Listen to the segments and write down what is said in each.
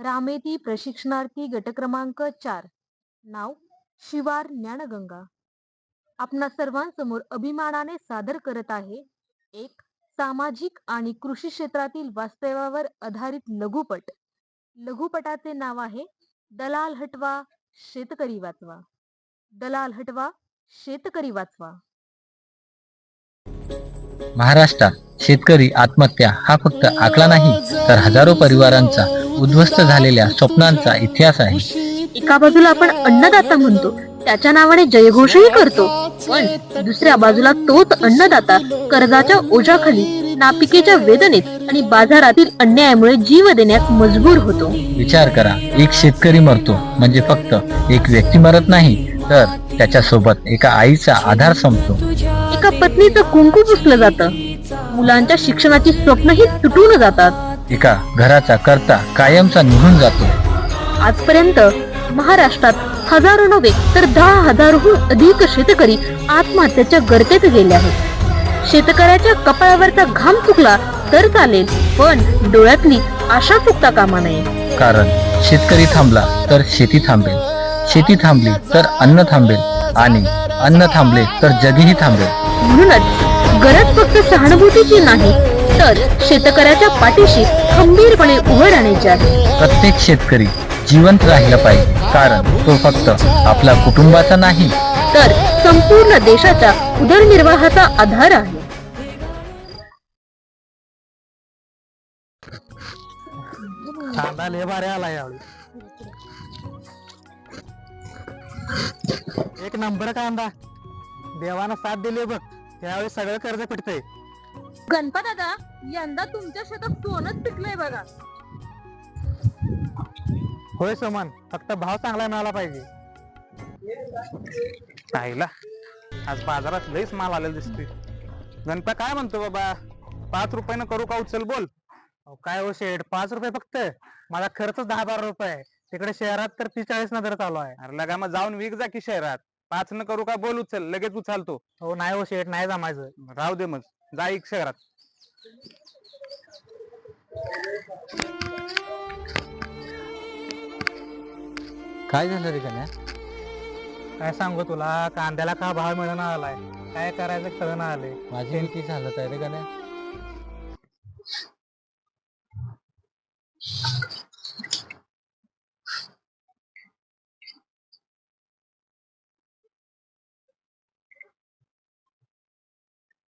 रामेती प्रशिक्षणार्थी गट क्रमांक 4. नाव शिवार ज्ञानगंगा. आपणा सर्वांसमोर अभिमानाने सादर करत आहे एक सामाजिक आणि कृषी क्षेत्रातील वास्तवावर आधारित लघुपट. लघुपटाचे नाव आहे दलाल हटवा शेतकरी वाचवा. दलाल हटवा शेतकरी वाचवा. महाराष्ट्रात शेतकरी आत्महत्या हा फक्त आकडा नाही, तर हजारो परिवारांचा उद्ध्वस्त झालेल्या स्वप्नांचा इतिहास आहे. एका बाजूला आपण अन्नदाता म्हणतो, त्याच्या नावाने जयघोषही करतो, पण दुसऱ्या बाजूला तोच अन्नदाता कर्जाच्या ओझ्याखाली, नापिकेच्या वेदनेत आणि बाजारातील अन्यायामुळे जीव देण्यास मजबूर होतो. विचार करा, एक शेतकरी मरतो म्हणजे फक्त एक व्यक्ती मरत नाही, तर त्याच्या सोबत एका आईचा आधार संपतो. एका पत्नीचं कुंकू पुसलं जातं, मुलांच्या शिक्षणाची स्वप्नही तुटून जातात. एका घराचा करता कायमचा निघून जातो. आजपर्यंत महाराष्ट्रात हजारो नव्हे तर 10,000हून अधिक शेतकरी आत्महत्येच्या गर्तेत गेले आहेत. शेतकऱ्याच्या कपाळावरचा घाम चुकला तर चालेल, पण डोळ्यातली आशा चुकता कामा नये. कारण शेतकरी थांबला तर शेती थांबेल, शेती थांबली तर अन्न थांबेल आणि अन्न थांबले तर जगही थांबेल. म्हणूनच गरज फक्त सहानुभूतीची नाही, तर शेतकऱ्याच्या पाठीशी खंबीरपणे उभं राहण्याची आहे. प्रत्येक शेतकरी जिवंत राहिला पाहिजे, कारण तो फक्त आपल्या कुटुंबाचा नाही, तर संपूर्ण देशाच्या उदरनिर्वाहाचा आधार आहे. कांदा लय भारी आला यावेळी. एक नंबर कांदा. देवानं साथ दिली बघ, यावेळी सगळं कर्ज फिटतंय. गणपत दादा, यंदा तुमच्या शेतात सोनच पिकलंय बघा. होय समान, फक्त भाव चांगला मिळाला पाहिजे. पाहिला आज बाजारात लईच माल आलेला दिसतोय. गणपा काय म्हणतो बाबा, 5 रुपयानं करू का उचल बोल. काय हो शेठ, 5 रुपये फक्त? माझा खर्च 10-12 रुपये. तिकडे शहरात तर 30-40 न दर चालू आहे. अरे लगा मग जाऊन विक जा की शहरात. 5 न करू का बोल उचल, लगेच उचलतो. हो नाही हो शेठ, नाही जमायचं. राहू दे मग, जा एक शहरात. काय झालं रे गण्या? काय सांगू तुला, कांद्याला का भाव मिळणं आलाय, काय करायचं कळणं आलंय. माझी किती झालं आहे रे गण्या?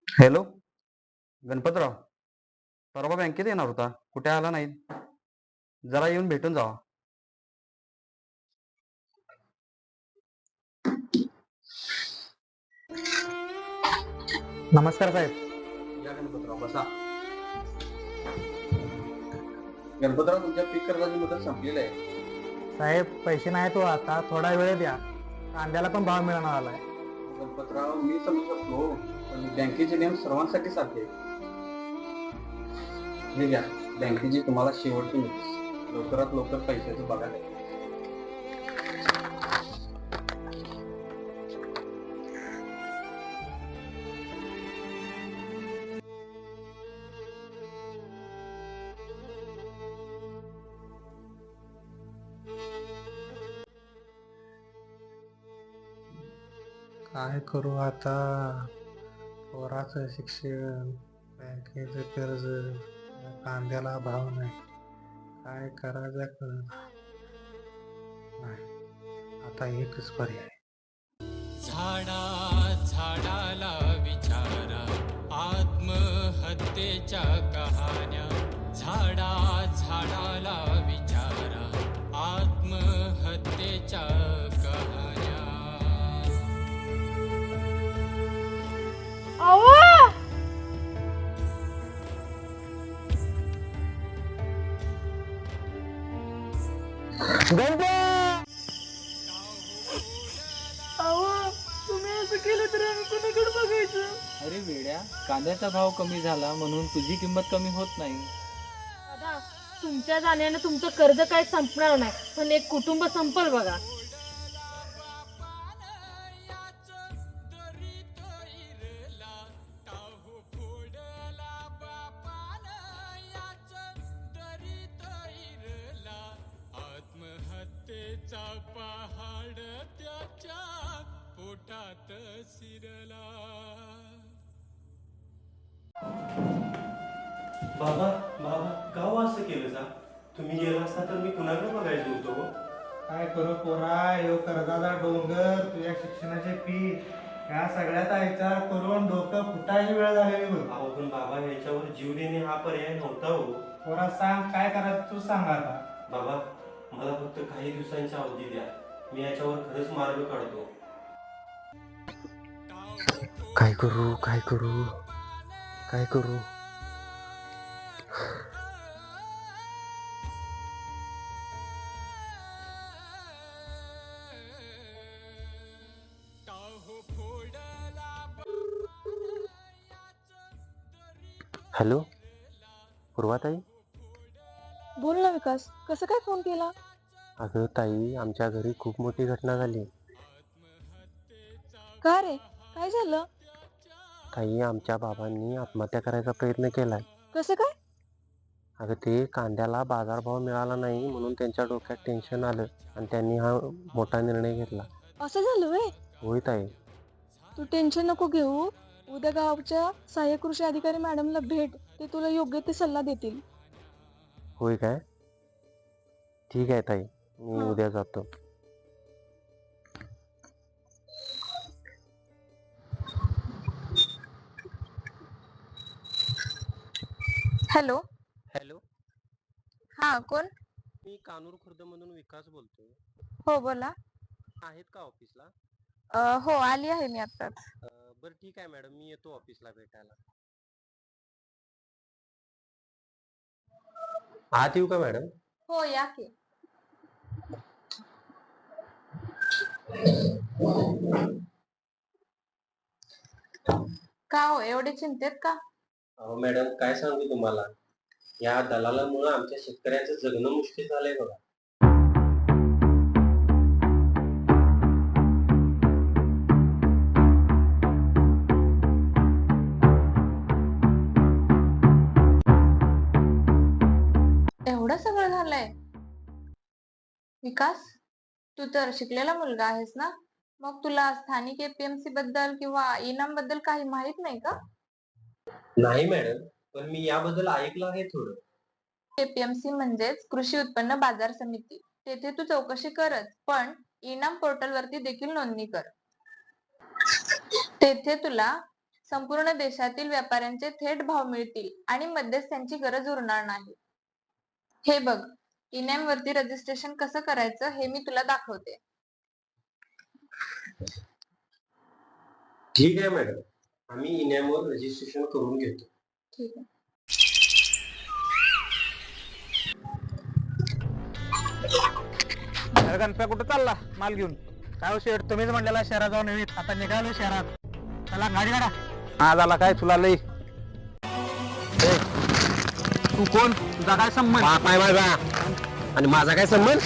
हॅलो गणपतराव, परवा बँकेत येणार होता, कुठे आला नाही? जरा येऊन भेटून जावा. नमस्कार साहेब. या गणपतराव, बसा. गणपतराव, तुमच्या पीक कर्जाची मुदत संपलेली आहे. साहेब पैसे नाही तो, आता थोडा वेळ द्या. कांद्याला पण भाव मिळणं आलाय. गणपतराव, मी समजू शकतो, पण बँकेचे नियम सर्वांसाठी सारखे आहेत. हे घ्या बँकेची तुम्हाला शेवटची नोटीस. लवकरात लवकर पैशाचं बघा. काय करू आता, पोराचं शिक्षण, बँकेचं कर्ज, कांद्याला भाव नाही, काय करायचं कळत नाही. आता एकच पर्याय. झाडा झाडाला विचारा आत्महत्येच्या कहाण्या. झाडा झाडाला विचारा आत्महत्येच्या कहाण्या. अरे वेड्या, कांद्याचा भाव कमी झाला म्हणून तुझी किंमत कमी होत नाही. दादा, तुमच्या जाण्यानं तुमचं कर्ज काय संपणार नाही, पण एक कुटुंब संपल बघा. पहाड त्याच्या पोटात शिरला. बाबा बाबा का हो असं केलं सा? तुम्ही गेला असता तर मी कुणाकडे बघायचो होतो हो? काय करू पोरा, यो कर्जाचा डोंगर, तुझ्या शिक्षणाची फी, या सगळ्याचा विचार करून डोकं फुटायची वेळ झालेली बघ. अहो पण बाबा ह्याच्यावर जीव देणे हा पर्याय नव्हता हो. पोरा सांग काय करायचं तू सांग आता. बाबा मला फक्त काही दिवसांची अवधी द्या, मी याच्यावर खरंच मार्ग काढतो. काय करू काय करू काय करू. हॅलो पूर्वाताई. बोल ना विकास, कसं काय फोन केला? अगं ताई, आमच्या घरी खूप मोठी घटना झाली. का रे, काय झालं? ताई, आमच्या बाबांनी आत्महत्या करायचा प्रयत्न केलाय. कसं काय? अगं ते कांद्याला बाजारभाव मिळाला नाही म्हणून त्यांच्या डोक्यात टेन्शन आलं आणि त्यांनी हा मोठा निर्णय घेतला. असं झालं व्हय? होय ताई. तू टेन्शन नको घेऊ. उद्या गावच्या सहाय्यक कृषी अधिकारी मॅडमला भेट, ते तुला योग्य ते सल्ला देतील. होय काय? ठीक आहे ताई, मी हा. उद्या जातो. हॅलो. हॅलो, हा कोण? मी कानूर खुर्द मधून विकास बोलतोय. हो बोला. आहेत का ऑफिसला? हो आली आहे मी आत्ताच. बरं ठीक आहे मॅडम, मी येतो ऑफिसला भेटायला. आत येऊ का मॅडम? हो या की. का हो एवढे चिंतेत का? अहो मॅडम, काय सांगू तुम्हाला, या दलालामुळे आमच्या शेतकऱ्यांचं जगणं मुश्किल झालंय बघा. एवढं सगळं झालंय? विकास, तू तर शिकलेला मुलगा आहेस ना, मग तुला स्थानिक एपीएमसी बद्दल किंवा इनाम बद्दल काही माहित नाही का? नाही मॅडम, पण मी याबद्दल ऐकलं आहे थोडं. एपीएमसी म्हणजेच कृषी उत्पन्न बाजार समिती. तेथे तू चौकशी करत, पण इनाम पोर्टल वरती देखील नोंदणी कर. तेथे तुला संपूर्ण देशातील व्यापाऱ्यांचे थेट भाव मिळतील आणि मध्यस्थांची गरज उरणार नाही. हे बघ, इनाम वरती रजिस्ट्रेशन कसं करायचं हे मी तुला दाखवते. ठीक आहे मॅडम, आम्ही इनामवर रजिस्ट्रेशन करून घेतो. ठीक आहे. अरे गणप्या कुठं चालला माल घेऊन? काय शेठ, तुम्हीच म्हणलेला शहरात जाऊन येऊ, आता निघालो शहरात. चला गाडी काढा. हा झाला काय तुला लई. ए, तू कोण? तुझा काय संबंध? बाप आहे माझा, आणि माझा काय संबंध?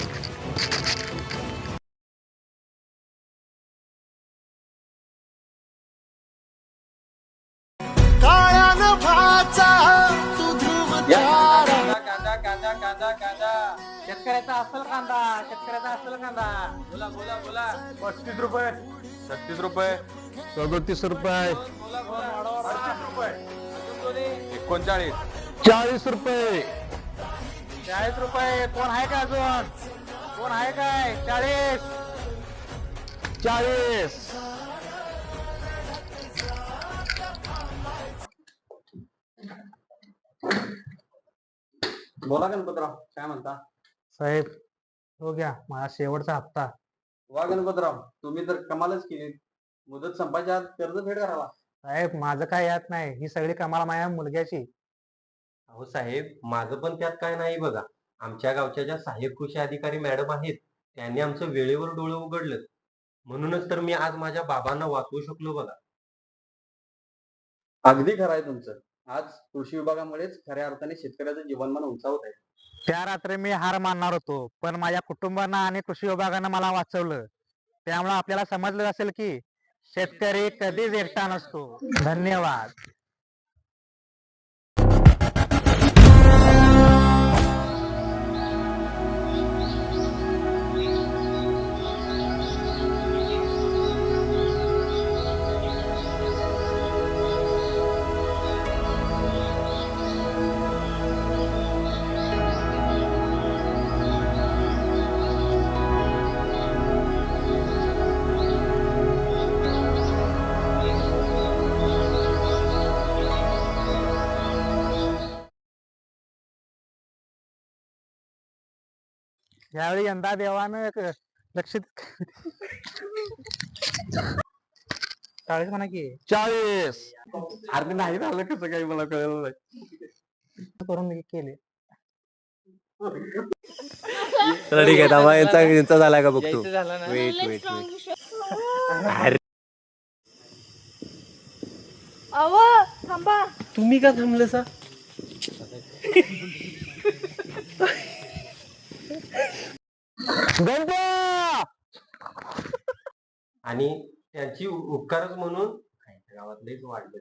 शेतकऱ्याचा असल कांदा, शेतकऱ्याचा असल कांदा. बोला बोला बोला. 35 रुपये, 36 रुपये, 37 रुपये, 38 रुपये, 39, 40 रुपये, 40 रुपये. कोण आहे का अजून? कोण आहे काय? 40, 40. बोला गणपतराव, काय म्हणता? साहेब, हो घ्या माझा शेवटचा हप्ता. वा गणपतराव, तुम्ही तर कमालच केली. मुदत संपायच्या आत कर्ज फेड करावा. साहेब, माझं काय यात नाही, ही सगळी कमाल माझ्या मुलग्याची. अहो साहेब, माझं पण त्यात काय नाही बघा. आमच्या गावच्या ज्या सहाय्यक कृषी अधिकारी मॅडम आहेत, त्यांनी आमचं वेळेवर डोळं उघडलं, म्हणूनच तर मी आज माझ्या बाबांना वाचवू शकलो बघा. अगदी खरं आहे तुमचं. आज कृषी विभागामुळेच खऱ्या अर्थाने शेतकऱ्याचं जीवनमान उंचावत आहे. त्या रात्री मी हार मानणार होतो, पण माझ्या कुटुंबानं आणि कृषी विभागानं मला वाचवलं. त्यामुळे आपल्याला समजलं असेल की शेतकरी कधीच एकटा नसतो. धन्यवाद. यावेळी यंदा देवानं लक्षित 40 म्हणा की 40. अरे नाही झालं कसं काही मला कळलं नाही. करून केले. चला ठीक आहे थांबा यांचा झाला का बघतो. Wait wait wait. अव थांबा. तुम्ही का थांबलं सा? आणि त्यांची उपकारच म्हणून गावात लईच वाढलं.